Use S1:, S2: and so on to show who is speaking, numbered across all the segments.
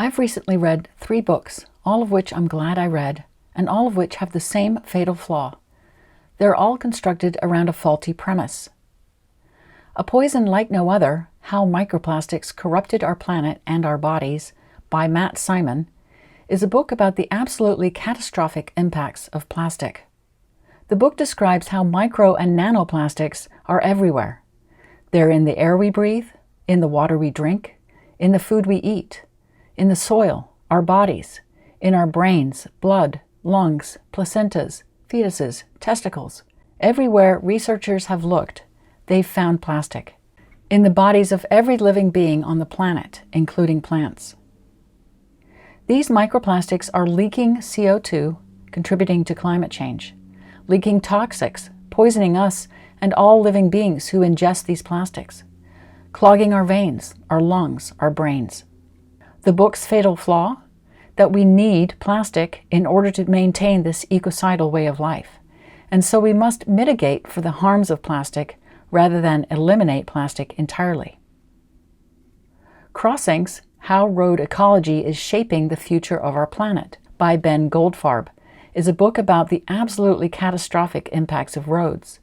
S1: I've recently read 3 books, all of which I'm glad I read, and all of which have the same fatal flaw. They're all constructed around a faulty premise. A Poison Like No Other, How Microplastics Corrupted Our Planet and Our Bodies, by Matt Simon, is a book about the absolutely catastrophic impacts of plastic. The book describes how micro and nanoplastics are everywhere. They're in the air we breathe, in the water we drink, in the food we eat, in the soil, our bodies, in our brains, blood, lungs, placentas, fetuses, testicles. Everywhere researchers have looked, they've found plastic. In the bodies of every living being on the planet, including plants. These microplastics are leaking CO2, contributing to climate change, leaking toxics, poisoning us and all living beings who ingest these plastics, clogging our veins, our lungs, our brains. The book's fatal flaw? That we need plastic in order to maintain this ecocidal way of life, and so we must mitigate for the harms of plastic rather than eliminate plastic entirely. Crossings, How Road Ecology is Shaping the Future of Our Planet, by Ben Goldfarb, is a book about the absolutely catastrophic impacts of roads.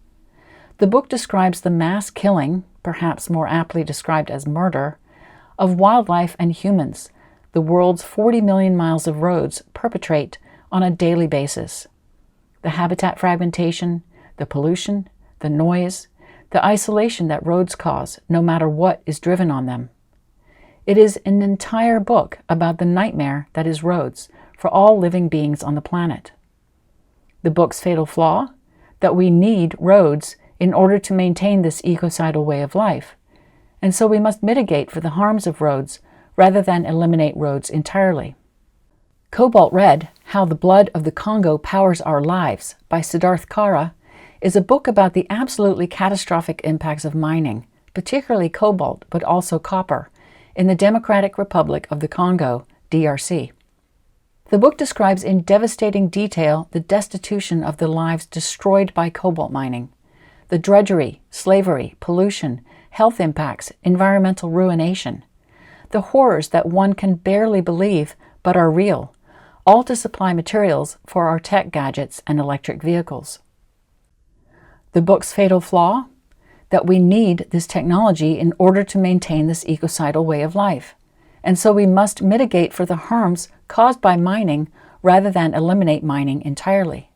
S1: The book describes the mass killing, perhaps more aptly described as murder, of wildlife and humans the world's 40 million miles of roads perpetrate on a daily basis. The habitat fragmentation, the pollution, the noise, the isolation that roads cause, no matter what is driven on them. It is an entire book about the nightmare that is roads for all living beings on the planet. The book's fatal flaw? That we need roads in order to maintain this ecocidal way of life, and so we must mitigate for the harms of roads rather than eliminate roads entirely. Cobalt Red, How the Blood of the Congo Powers Our Lives, by Siddharth Kara, is a book about the absolutely catastrophic impacts of mining, particularly cobalt, but also copper, in the Democratic Republic of the Congo, DRC. The book describes in devastating detail the destitution of the lives destroyed by cobalt mining, the drudgery, slavery, pollution, health impacts, environmental ruination, the horrors that one can barely believe but are real, all to supply materials for our tech gadgets and electric vehicles. The book's fatal flaw? That we need this technology in order to maintain this ecocidal way of life, and so we must mitigate for the harms caused by mining rather than eliminate mining entirely.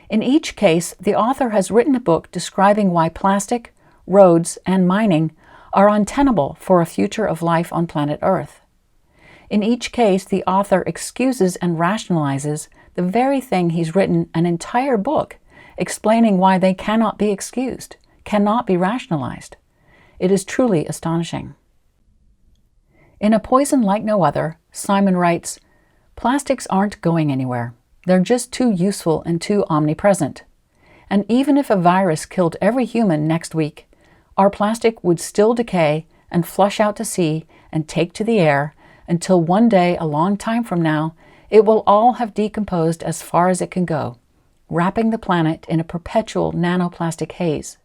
S1: In each case, the author has written a book describing why plastic, roads, and mining are untenable for a future of life on planet Earth. In each case, the author excuses and rationalizes the very thing he's written an entire book explaining why they cannot be excused, cannot be rationalized. It is truly astonishing. In A Poison Like No Other, Simon writes, "Plastics aren't going anywhere. They're just too useful and too omnipresent. And even if a virus killed every human next week, our plastic would still decay and flush out to sea and take to the air until one day, a long time from now, it will all have decomposed as far as it can go, wrapping the planet in a perpetual nanoplastic haze.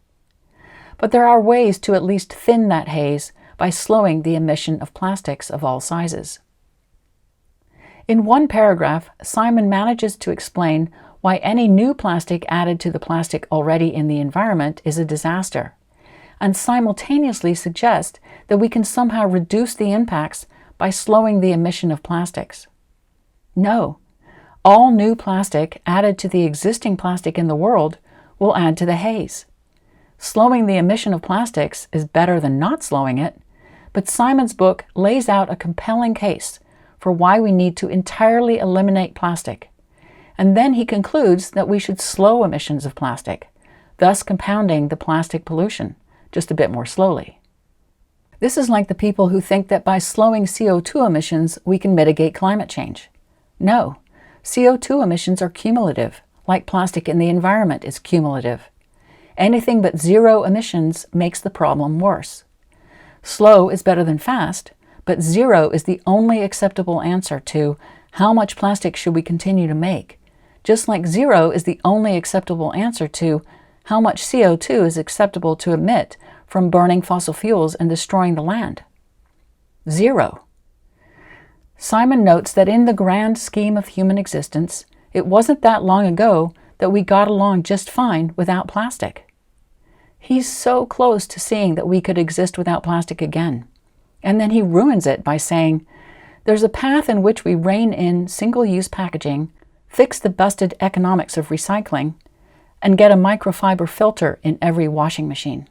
S1: But there are ways to at least thin that haze by slowing the emission of plastics of all sizes." In one paragraph, Simon manages to explain why any new plastic added to the plastic already in the environment is a disaster, and simultaneously suggest that we can somehow reduce the impacts by slowing the emission of plastics. No, all new plastic added to the existing plastic in the world will add to the haze. Slowing the emission of plastics is better than not slowing it, but Simon's book lays out a compelling case for why we need to entirely eliminate plastic, and then he concludes that we should slow emissions of plastic, thus compounding the plastic pollution, just a bit more slowly. This is like the people who think that by slowing CO2 emissions we can mitigate climate change. No, CO2 emissions are cumulative, like plastic in the environment is cumulative. Anything but zero emissions makes the problem worse. Slow is better than fast, but zero is the only acceptable answer to how much plastic should we continue to make, just like zero is the only acceptable answer to how much CO2 is acceptable to emit from burning fossil fuels and destroying the land. Zero. Simon notes that in the grand scheme of human existence, it wasn't that long ago that we got along just fine without plastic. He's so close to seeing that we could exist without plastic again. And then he ruins it by saying, there's a path in which we rein in single-use packaging, fix the busted economics of recycling, and get a microfiber filter in every washing machine.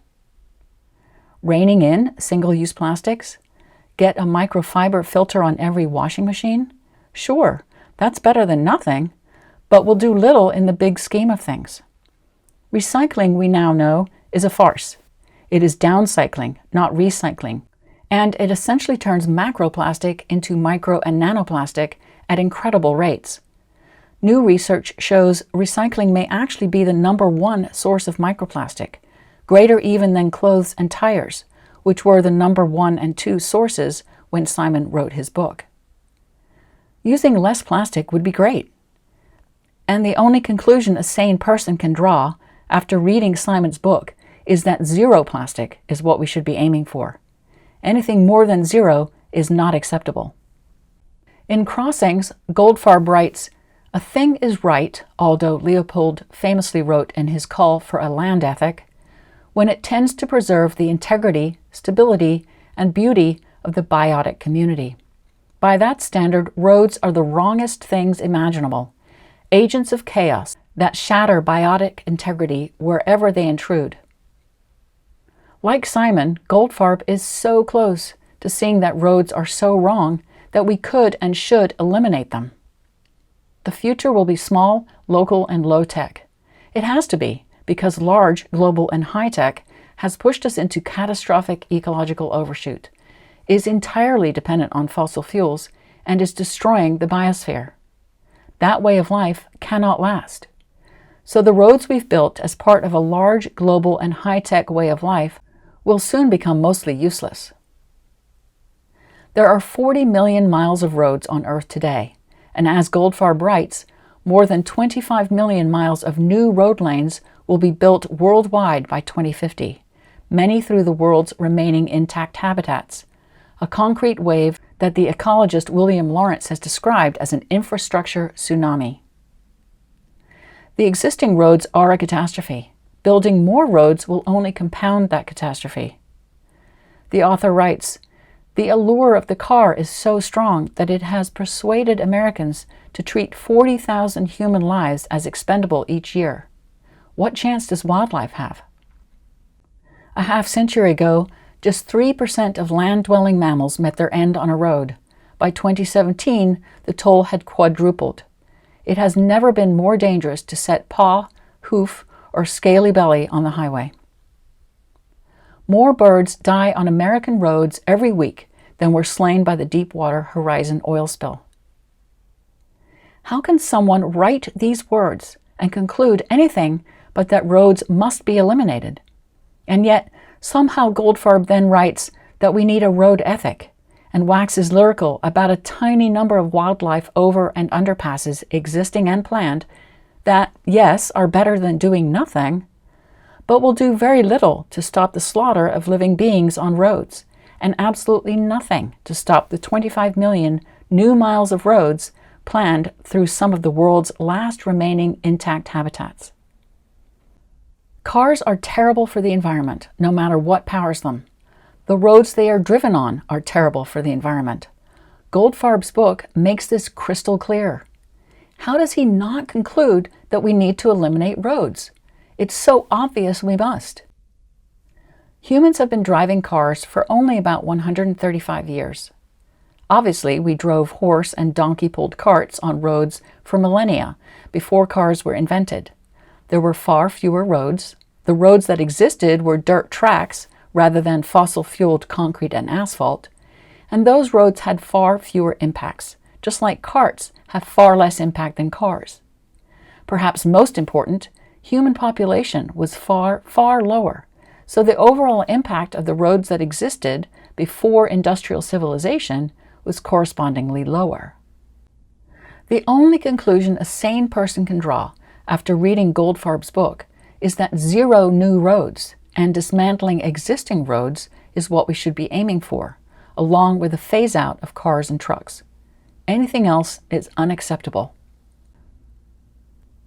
S1: Reining in single-use plastics? Get a microfiber filter on every washing machine? Sure, that's better than nothing, but will do little in the big scheme of things. Recycling, we now know, is a farce. It is downcycling, not recycling, and it essentially turns macroplastic into micro and nanoplastic at incredible rates. New research shows recycling may actually be the #1 source of microplastic, greater even than clothes and tires, which were the #1 and 2 sources when Simon wrote his book. Using less plastic would be great. And the only conclusion a sane person can draw after reading Simon's book is that zero plastic is what we should be aiming for. Anything more than zero is not acceptable. In Crossings, Goldfarb writes, "A thing is right," Aldo Leopold famously wrote in his Call for a Land Ethic, "when it tends to preserve the integrity, stability, and beauty of the biotic community. By that standard, roads are the wrongest things imaginable, agents of chaos that shatter biotic integrity wherever they intrude." Like Simon, Goldfarb is so close to seeing that roads are so wrong that we could and should eliminate them. The future will be small, local, and low-tech. It has to be, because large, global, and high-tech has pushed us into catastrophic ecological overshoot, is entirely dependent on fossil fuels, and is destroying the biosphere. That way of life cannot last. So the roads we've built as part of a large, global, and high-tech way of life will soon become mostly useless. There are 40 million miles of roads on Earth today, and as Goldfarb writes, more than 25 million miles of new road lanes will be built worldwide by 2050, many through the world's remaining intact habitats, a concrete wave that the ecologist William Lawrence has described as an infrastructure tsunami. The existing roads are a catastrophe. Building more roads will only compound that catastrophe. The author writes, "The allure of the car is so strong that it has persuaded Americans to treat 40,000 human lives as expendable each year. What chance does wildlife have?" A half-century ago, just 3% of land-dwelling mammals met their end on a road. By 2017, the toll had quadrupled. It has never been more dangerous to set paw, hoof, or scaly belly on the highway. More birds die on American roads every week than were slain by the Deepwater Horizon oil spill. How can someone write these words and conclude anything but that roads must be eliminated? And yet, somehow Goldfarb then writes that we need a road ethic and waxes lyrical about a tiny number of wildlife over- and underpasses existing and planned that, yes, are better than doing nothing, but will do very little to stop the slaughter of living beings on roads, and absolutely nothing to stop the 25 million new miles of roads planned through some of the world's last remaining intact habitats. Cars are terrible for the environment, no matter what powers them. The roads they are driven on are terrible for the environment. Goldfarb's book makes this crystal clear. How does he not conclude that we need to eliminate roads? It's so obvious we must. Humans have been driving cars for only about 135 years. Obviously, we drove horse and donkey-pulled carts on roads for millennia before cars were invented. There were far fewer roads. The roads that existed were dirt tracks rather than fossil-fueled concrete and asphalt, and those roads had far fewer impacts, just like carts have far less impact than cars. Perhaps most important, human population was far, far lower, so the overall impact of the roads that existed before industrial civilization was correspondingly lower. The only conclusion a sane person can draw after reading Goldfarb's book is that zero new roads and dismantling existing roads is what we should be aiming for, along with a phase-out of cars and trucks. Anything else is unacceptable.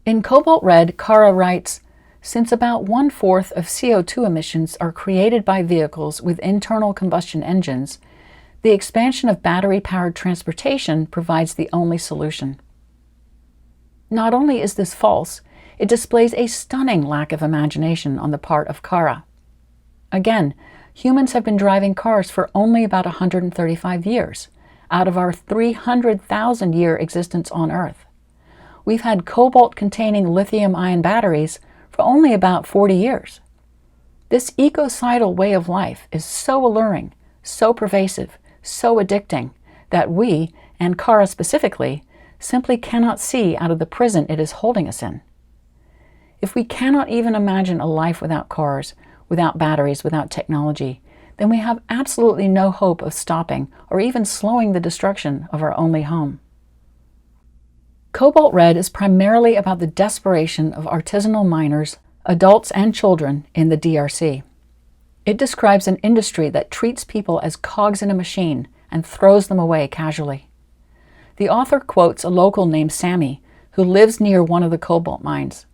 S1: In Cobalt Red, Kara writes, since about 1/4 of CO2 emissions are created by vehicles with internal combustion engines, the expansion of battery-powered transportation provides the only solution. Not only is this false, it displays a stunning lack of imagination on the part of Kara. Again, humans have been driving cars for only about 135 years, out of our 300,000-year existence on Earth. We've had cobalt-containing lithium-ion batteries for only about 40 years. This ecocidal way of life is so alluring, so pervasive, so addicting, that we, and Kara specifically, simply cannot see out of the prison it is holding us in. If we cannot even imagine a life without cars, without batteries, without technology, then we have absolutely no hope of stopping or even slowing the destruction of our only home. Cobalt Red is primarily about the desperation of artisanal miners, adults and children, in the DRC. It describes an industry that treats people as cogs in a machine and throws them away casually. The author quotes a local named Sammy, who lives near one of the cobalt mines.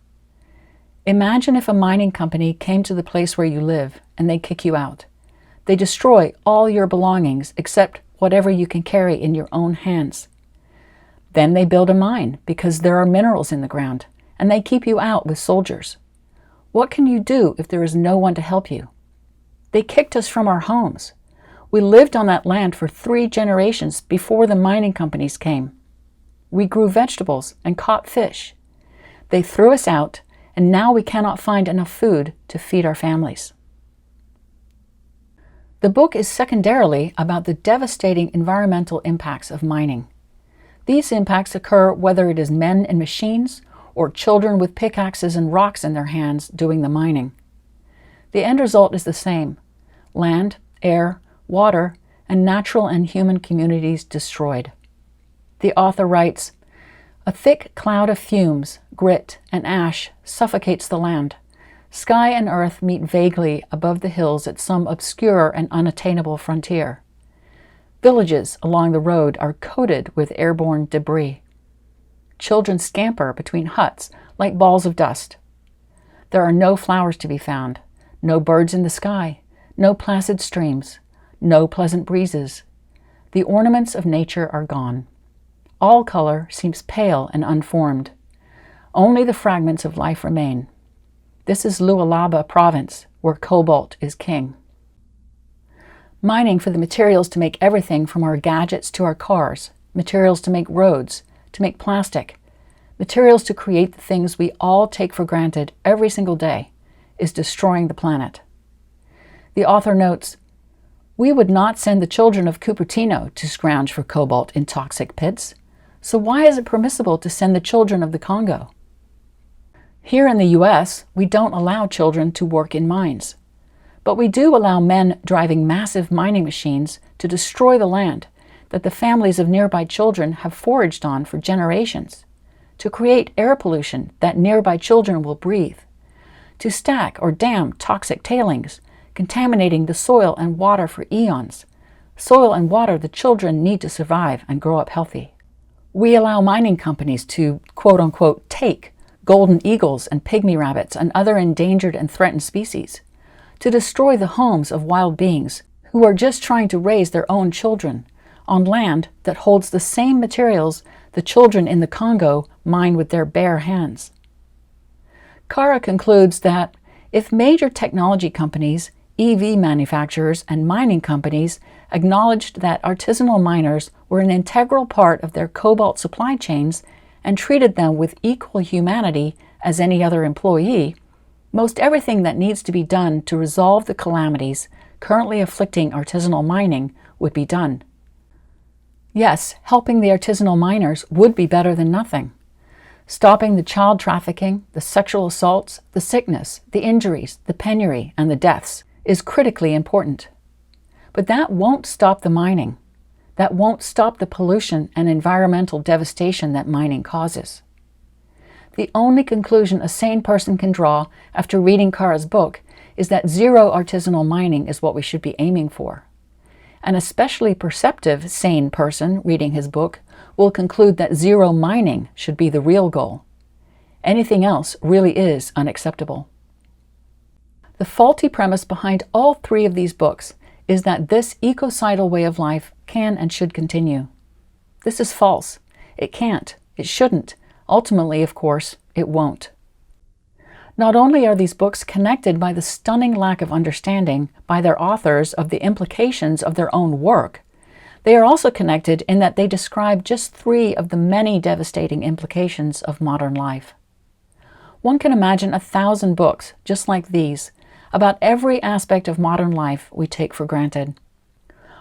S1: Imagine if a mining company came to the place where you live and they kick you out. They destroy all your belongings except whatever you can carry in your own hands. Then they build a mine because there are minerals in the ground, and they keep you out with soldiers. What can you do if there is no one to help you? They kicked us from our homes. We lived on that land for 3 generations before the mining companies came. We grew vegetables and caught fish. They threw us out, and now we cannot find enough food to feed our families. The book is secondarily about the devastating environmental impacts of mining. These impacts occur whether it is men in machines or children with pickaxes and rocks in their hands doing the mining. The end result is the same: land, air, water, and natural and human communities destroyed. The author writes, "A thick cloud of fumes, grit, and ash suffocates the land. Sky and earth meet vaguely above the hills at some obscure and unattainable frontier. Villages along the road are coated with airborne debris. Children scamper between huts like balls of dust. There are no flowers to be found, no birds in the sky, no placid streams, no pleasant breezes. The ornaments of nature are gone. All color seems pale and unformed. Only the fragments of life remain. This is Lualaba province, where cobalt is king." Mining for the materials to make everything from our gadgets to our cars, materials to make roads, to make plastic, materials to create the things we all take for granted every single day, is destroying the planet. The author notes, "We would not send the children of Cupertino to scrounge for cobalt in toxic pits, so why is it permissible to send the children of the Congo? Here in the US, we don't allow children to work in mines. But we do allow men driving massive mining machines to destroy the land that the families of nearby children have foraged on for generations, to create air pollution that nearby children will breathe, to stack or dam toxic tailings, contaminating the soil and water for eons, soil and water the children need to survive and grow up healthy. We allow mining companies to, quote-unquote, take golden eagles and pygmy rabbits and other endangered and threatened species, to destroy the homes of wild beings who are just trying to raise their own children on land that holds the same materials the children in the Congo mine with their bare hands." Kara concludes that if major technology companies, EV manufacturers, and mining companies acknowledged that artisanal miners were an integral part of their cobalt supply chains and treated them with equal humanity as any other employee, most everything that needs to be done to resolve the calamities currently afflicting artisanal mining would be done. Yes, helping the artisanal miners would be better than nothing. Stopping the child trafficking, the sexual assaults, the sickness, the injuries, the penury, and the deaths is critically important. But that won't stop the mining. That won't stop the pollution and environmental devastation that mining causes. The only conclusion a sane person can draw after reading Kara's book is that zero artisanal mining is what we should be aiming for. An especially perceptive, sane person reading his book will conclude that zero mining should be the real goal. Anything else really is unacceptable. The faulty premise behind all three of these books is that this ecocidal way of life can and should continue. This is false. It can't. It shouldn't. Ultimately, of course, it won't. Not only are these books connected by the stunning lack of understanding by their authors of the implications of their own work, they are also connected in that they describe just three of the many devastating implications of modern life. One can imagine 1,000 books just like these about every aspect of modern life we take for granted.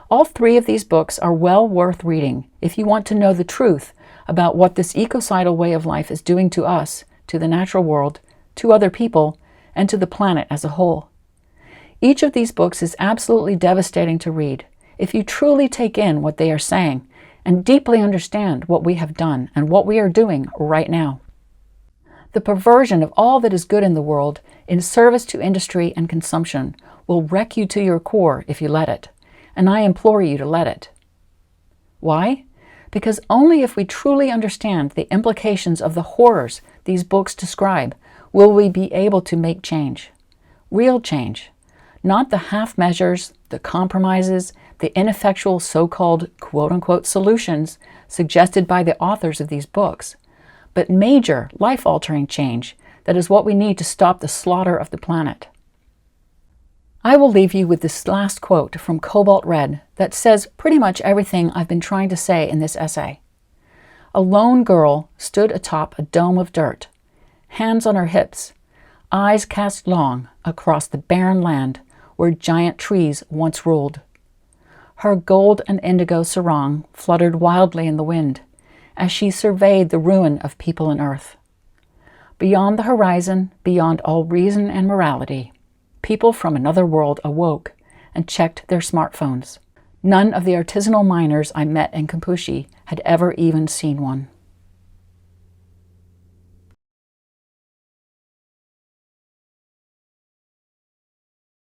S1: All three of these books are well worth reading if you want to know the truth about what this ecocidal way of life is doing to us, to the natural world, to other people, and to the planet as a whole. Each of these books is absolutely devastating to read if you truly take in what they are saying and deeply understand what we have done and what we are doing right now. The perversion of all that is good in the world in service to industry and consumption will wreck you to your core if you let it, and I implore you to let it. Why? Because only if we truly understand the implications of the horrors these books describe will we be able to make change. Real change. Not the half measures, the compromises, the ineffectual so-called quote-unquote solutions suggested by the authors of these books, but major, life-altering change that is what we need to stop the slaughter of the planet. I will leave you with this last quote from Cobalt Red that says pretty much everything I've been trying to say in this essay. A lone girl stood atop a dome of dirt, hands on her hips, eyes cast long across the barren land where giant trees once ruled. Her gold and indigo sarong fluttered wildly in the wind as she surveyed the ruin of people and earth. Beyond the horizon, beyond all reason and morality, people from another world awoke and checked their smartphones. None of the artisanal miners I met in Campuchia had ever even seen one.